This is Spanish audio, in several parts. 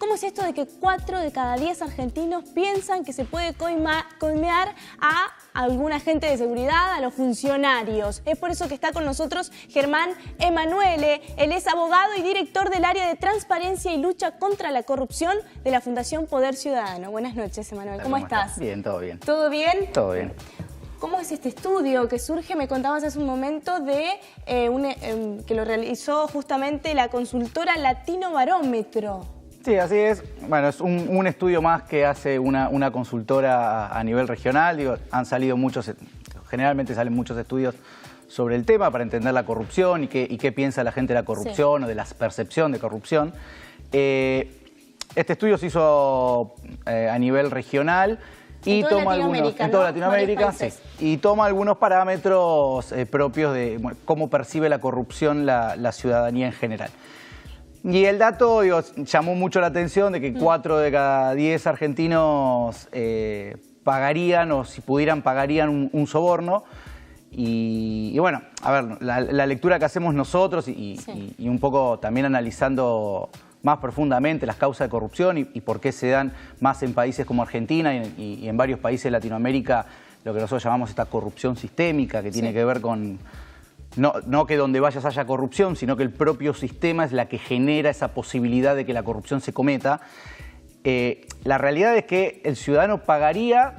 ¿Cómo es esto de que 4 de cada 10 argentinos piensan que se puede coimear a algún agente de seguridad, a los funcionarios? Es por eso que está con nosotros Germán Emanuele. Él es abogado y director del área de transparencia y lucha contra la corrupción de la Fundación Poder Ciudadano. Buenas noches, Emanuele. ¿Cómo estás? Bien, todo bien. ¿Todo bien? Todo bien. ¿Cómo es este estudio que surge? Me contabas hace un momento de que lo realizó justamente la consultora Latino Barómetro. Sí, así es. Bueno, es un estudio más que hace una consultora a nivel regional. Digo, han salido generalmente salen muchos estudios sobre el tema para entender la corrupción y qué piensa la gente de la corrupción o de la percepción de corrupción. Este estudio se hizo a nivel regional y toma en toda Latinoamérica, sí, y toma algunos parámetros propios de cómo percibe la corrupción la ciudadanía en general. Y el dato, digo, llamó mucho la atención de que 4 de cada 10 argentinos pagarían, o si pudieran, pagarían un soborno. Y bueno, a ver, la lectura que hacemos nosotros y un poco también analizando más profundamente las causas de corrupción y por qué se dan más en países como Argentina y en varios países de Latinoamérica, lo que nosotros llamamos esta corrupción sistémica, que tiene que ver con... No que donde vayas haya corrupción, sino que el propio sistema es la que genera esa posibilidad de que la corrupción se cometa. La realidad es que el ciudadano pagaría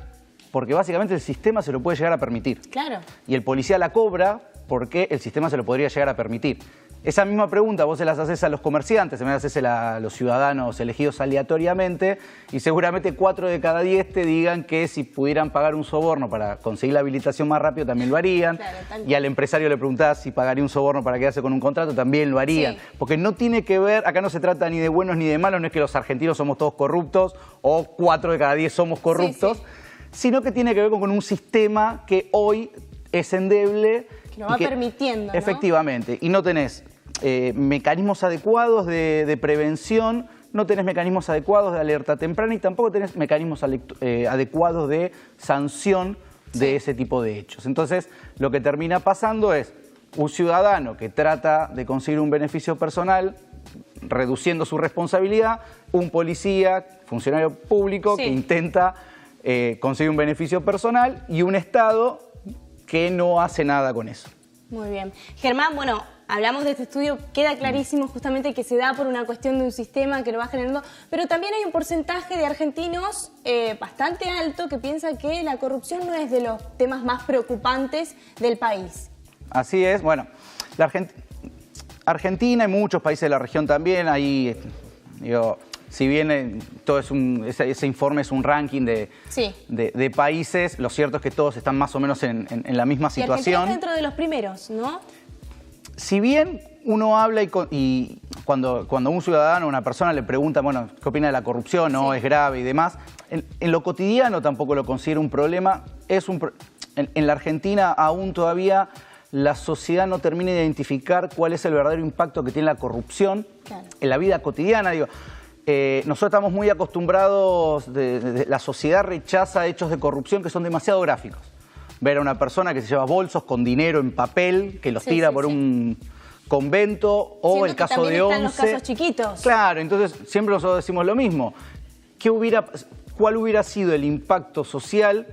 porque básicamente el sistema se lo puede llegar a permitir. Claro. Y el policía la cobra porque el sistema se lo podría llegar a permitir. Esa misma pregunta vos se las haces a los comerciantes, se me las haces a los ciudadanos elegidos aleatoriamente y seguramente 4 de cada 10 te digan que si pudieran pagar un soborno para conseguir la habilitación más rápido también lo harían. Claro, y al empresario le preguntás si pagaría un soborno para quedarse con un contrato, también lo harían. Sí. Porque no tiene que ver, acá no se trata ni de buenos ni de malos, no es que los argentinos somos todos corruptos o 4 de cada 10 somos corruptos, sino que tiene que ver con un sistema que hoy es endeble. Que lo va permitiendo, ¿no? Efectivamente, y no tenés mecanismos adecuados de prevención, no tenés mecanismos adecuados de alerta temprana y tampoco tenés mecanismos adecuados de sanción de ese tipo de hechos. Entonces, lo que termina pasando es un ciudadano que trata de conseguir un beneficio personal, reduciendo su responsabilidad, un policía, funcionario público, que intenta conseguir un beneficio personal y un Estado que no hace nada con eso. Muy bien. Germán, bueno, hablamos de este estudio, queda clarísimo justamente que se da por una cuestión de un sistema que lo va generando, pero también hay un porcentaje de argentinos bastante alto que piensa que la corrupción no es de los temas más preocupantes del país. Así es, bueno, Argentina y muchos países de la región también, ahí, digo, si bien todo ese informe es un ranking de países, lo cierto es que todos están más o menos en la misma situación. Y Argentina es dentro de los primeros, ¿no? Si bien uno habla y cuando un ciudadano o una persona le pregunta, bueno, ¿qué opina de la corrupción? ¿No? ¿Es grave y demás? En lo cotidiano tampoco lo considero un problema. En la Argentina aún todavía la sociedad no termina de identificar cuál es el verdadero impacto que tiene la corrupción en la vida cotidiana. Digo, nosotros estamos muy acostumbrados, la sociedad rechaza hechos de corrupción que son demasiado gráficos. Ver a una persona que se lleva bolsos con dinero en papel, que los tira por un convento, o el caso de 11. Los casos chiquitos. Claro, entonces siempre nosotros decimos lo mismo. ¿Cuál hubiera sido el impacto social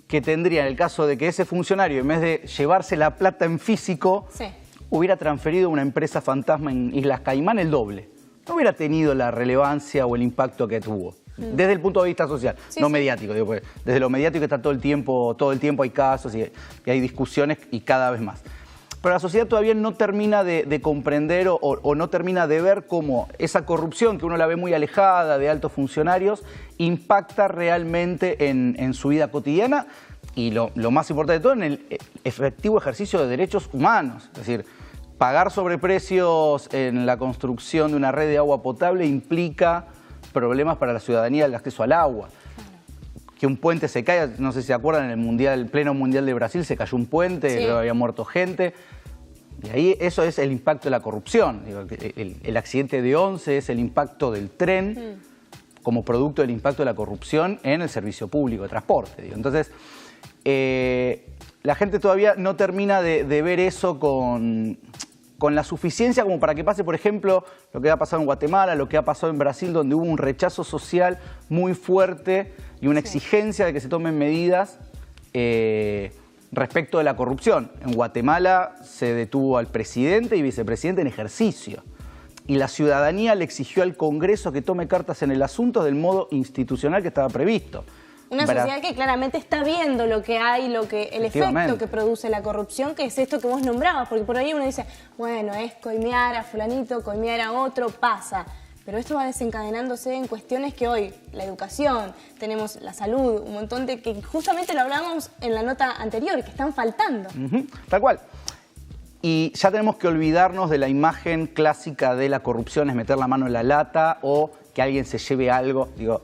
que tendría en el caso de que ese funcionario, en vez de llevarse la plata en físico, hubiera transferido a una empresa fantasma en Islas Caimán el doble? No hubiera tenido la relevancia o el impacto que tuvo. Desde el punto de vista social, no mediático. Digo, pues, desde lo mediático está todo el tiempo hay casos y hay discusiones y cada vez más. Pero la sociedad todavía no termina de comprender o no termina de ver cómo esa corrupción, que uno la ve muy alejada de altos funcionarios, impacta realmente en su vida cotidiana y lo más importante de todo, en el efectivo ejercicio de derechos humanos. Es decir, pagar sobreprecios en la construcción de una red de agua potable implica problemas para la ciudadanía del acceso al agua. Que un puente se caiga, no sé si se acuerdan, en el pleno mundial de Brasil se cayó un puente, luego había muerto gente. Y ahí eso es el impacto de la corrupción. Digo, el accidente de 11 es el impacto del tren como producto del impacto de la corrupción en el servicio público de transporte. Digo. Entonces, la gente todavía no termina de ver eso con con la suficiencia como para que pase, por ejemplo, lo que ha pasado en Guatemala, lo que ha pasado en Brasil, donde hubo un rechazo social muy fuerte y una exigencia de que se tomen medidas respecto de la corrupción. En Guatemala se detuvo al presidente y vicepresidente en ejercicio. Y la ciudadanía le exigió al Congreso que tome cartas en el asunto del modo institucional que estaba previsto. Una sociedad que claramente está viendo lo que hay, el efecto que produce la corrupción, que es esto que vos nombrabas, porque por ahí uno dice, bueno, es coimear a fulanito, coimear a otro, pasa. Pero esto va desencadenándose en cuestiones que hoy, la educación, tenemos la salud, un montón de que justamente lo hablábamos en la nota anterior, que están faltando. Tal cual. Y ya tenemos que olvidarnos de la imagen clásica de la corrupción, es meter la mano en la lata o que alguien se lleve algo. Digo,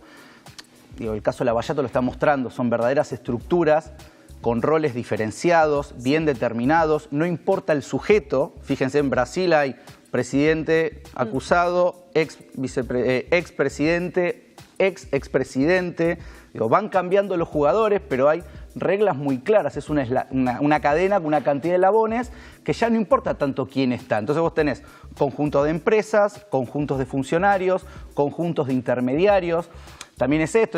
el caso de Lavallato lo está mostrando, son verdaderas estructuras con roles diferenciados, bien determinados, no importa el sujeto. Fíjense, en Brasil hay presidente acusado, expresidente, expresidente. Van cambiando los jugadores, pero hay reglas muy claras. Es una cadena con una cantidad de eslabones que ya no importa tanto quién está. Entonces vos tenés conjuntos de empresas, conjuntos de funcionarios, conjuntos de intermediarios. También es esto,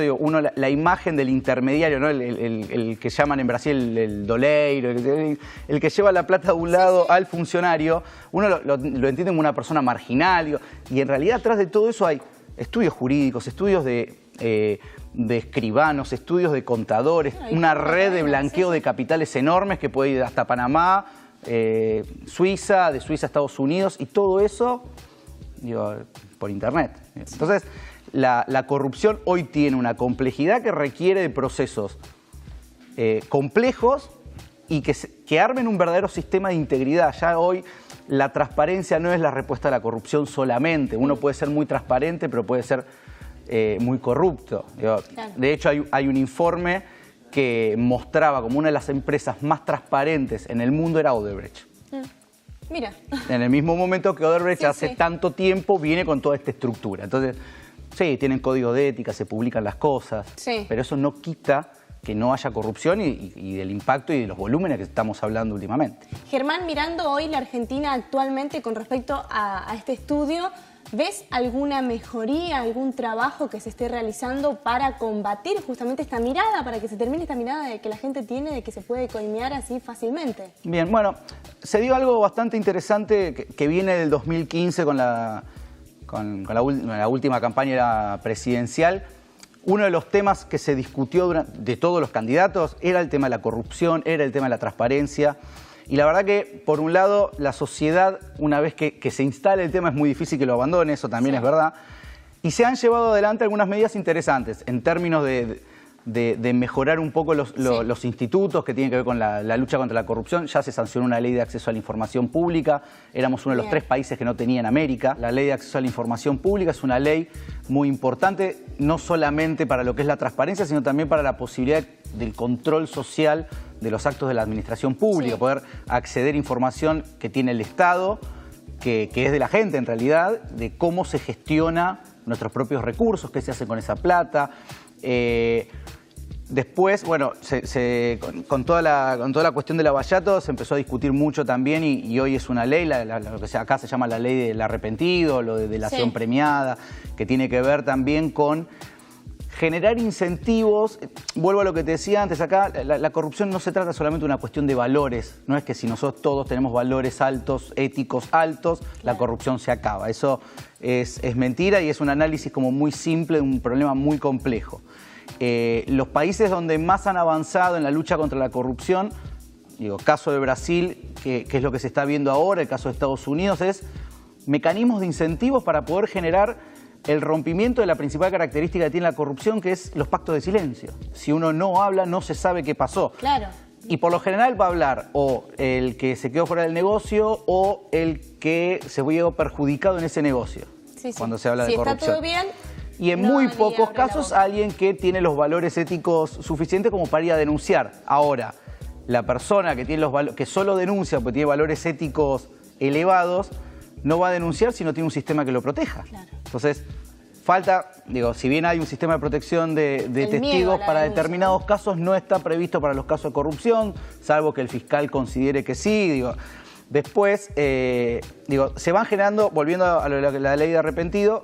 la imagen del intermediario, ¿no? el que llaman en Brasil el doleiro, el que lleva la plata de un lado al funcionario, uno lo entiende como una persona marginal, y en realidad atrás de todo eso hay estudios jurídicos, estudios de escribanos, estudios de contadores, una red de blanqueo de capitales enormes que puede ir hasta Panamá, Suiza, de Suiza a Estados Unidos, y todo eso por internet. Entonces, la corrupción hoy tiene una complejidad que requiere de procesos complejos y que armen un verdadero sistema de integridad. Ya hoy la transparencia no es la respuesta a la corrupción solamente. Uno puede ser muy transparente, pero puede ser muy corrupto. De hecho, hay un informe que mostraba como una de las empresas más transparentes en el mundo era Odebrecht. Mira. En el mismo momento que Odebrecht hace tanto tiempo viene con toda esta estructura. Entonces, sí, tienen código de ética, se publican las cosas, pero eso no quita que no haya corrupción y del impacto y de los volúmenes que estamos hablando últimamente. Germán, mirando hoy la Argentina actualmente con respecto a este estudio, ¿ves alguna mejoría, algún trabajo que se esté realizando para combatir justamente esta mirada, para que se termine esta mirada de que la gente tiene de que se puede coimear así fácilmente? Bien, bueno, se dio algo bastante interesante que viene del 2015 con la última campaña presidencial. Uno de los temas que se discutió de todos los candidatos era el tema de la corrupción, era el tema de la transparencia. Y la verdad que, por un lado, la sociedad, una vez que se instale el tema, es muy difícil que lo abandone, eso también es verdad. Y se han llevado adelante algunas medidas interesantes en términos de mejorar un poco los institutos que tienen que ver con la lucha contra la corrupción. Ya se sancionó una ley de acceso a la información pública. Éramos uno de los 3 países que no tenía en América. La ley de acceso a la información pública es una ley muy importante, no solamente para lo que es la transparencia, sino también para la posibilidad del control social de los actos de la administración pública, poder acceder a información que tiene el Estado, que es de la gente en realidad, de cómo se gestiona nuestros propios recursos, qué se hace con esa plata. Después, bueno, con toda la cuestión de Lavallato se empezó a discutir mucho también y hoy es una ley, lo que acá se llama la ley del arrepentido, lo de delación premiada, que tiene que ver también con generar incentivos. Vuelvo a lo que te decía antes, acá la corrupción no se trata solamente de una cuestión de valores, no es que si nosotros todos tenemos valores altos, éticos altos, la corrupción se acaba. Eso es mentira y es un análisis como muy simple de un problema muy complejo. Los países donde más han avanzado en la lucha contra la corrupción, caso de Brasil, que es lo que se está viendo ahora, el caso de Estados Unidos, es mecanismos de incentivos para poder generar el rompimiento de la principal característica que tiene la corrupción, que es los pactos de silencio. Si uno no habla, no se sabe qué pasó. Claro. Y por lo general va a hablar o el que se quedó fuera del negocio o el que se vio perjudicado en ese negocio. Cuando se habla de corrupción. Si está todo bien. Y en muy pocos casos alguien que tiene los valores éticos suficientes como para ir a denunciar. Ahora, la persona que tiene que solo denuncia porque tiene valores éticos elevados, no va a denunciar si no tiene un sistema que lo proteja. Claro. Entonces, falta, si bien hay un sistema de protección de testigos para determinados casos, no está previsto para los casos de corrupción, salvo que el fiscal considere que sí. Después, se van generando, volviendo a la ley de arrepentido,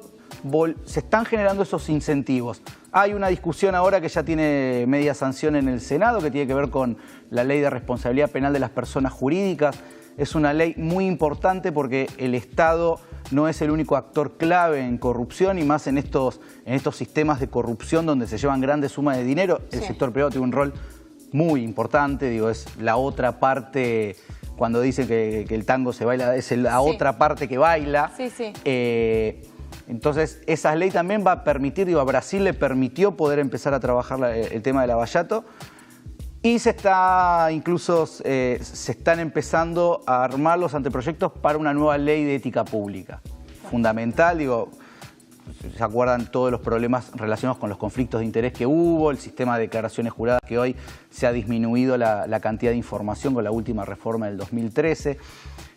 se están generando esos incentivos. Hay una discusión ahora que ya tiene media sanción en el Senado, que tiene que ver con la ley de responsabilidad penal de las personas jurídicas. Es una ley muy importante porque el Estado no es el único actor clave en corrupción, y más en estos sistemas de corrupción donde se llevan grandes sumas de dinero. El sector privado tiene un rol muy importante, es la otra parte. Cuando dicen que el tango se baila, es la otra parte que baila. Entonces, esa ley también va a permitir, a Brasil le permitió poder empezar a trabajar el tema de lavallato. Y se están empezando a armar los anteproyectos para una nueva ley de ética pública. Fundamental, ¿se acuerdan todos los problemas relacionados con los conflictos de interés que hubo? El sistema de declaraciones juradas, que hoy se ha disminuido la cantidad de información con la última reforma del 2013.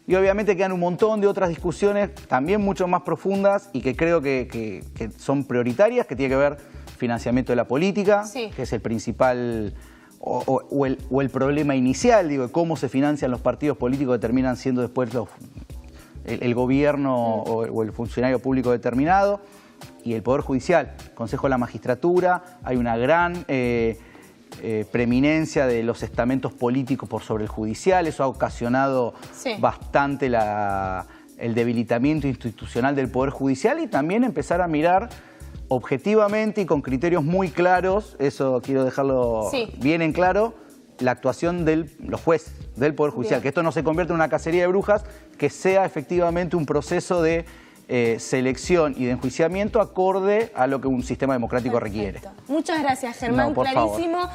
Y obviamente quedan un montón de otras discusiones también mucho más profundas y que creo que son prioritarias, que tiene que ver financiamiento de la política, que es el principal o el problema inicial, de cómo se financian los partidos políticos que terminan siendo después el gobierno o el funcionario público determinado. Y el Poder Judicial, Consejo de la Magistratura, hay una gran preeminencia de los estamentos políticos por sobre el judicial. Eso ha ocasionado bastante el debilitamiento institucional del Poder Judicial, y también empezar a mirar objetivamente y con criterios muy claros, eso quiero dejarlo bien en claro, la actuación de los jueces del Poder Judicial. Que esto no se convierta en una cacería de brujas, que sea efectivamente un proceso de selección y de enjuiciamiento acorde a lo que un sistema democrático requiere. Muchas gracias, Germán, clarísimo.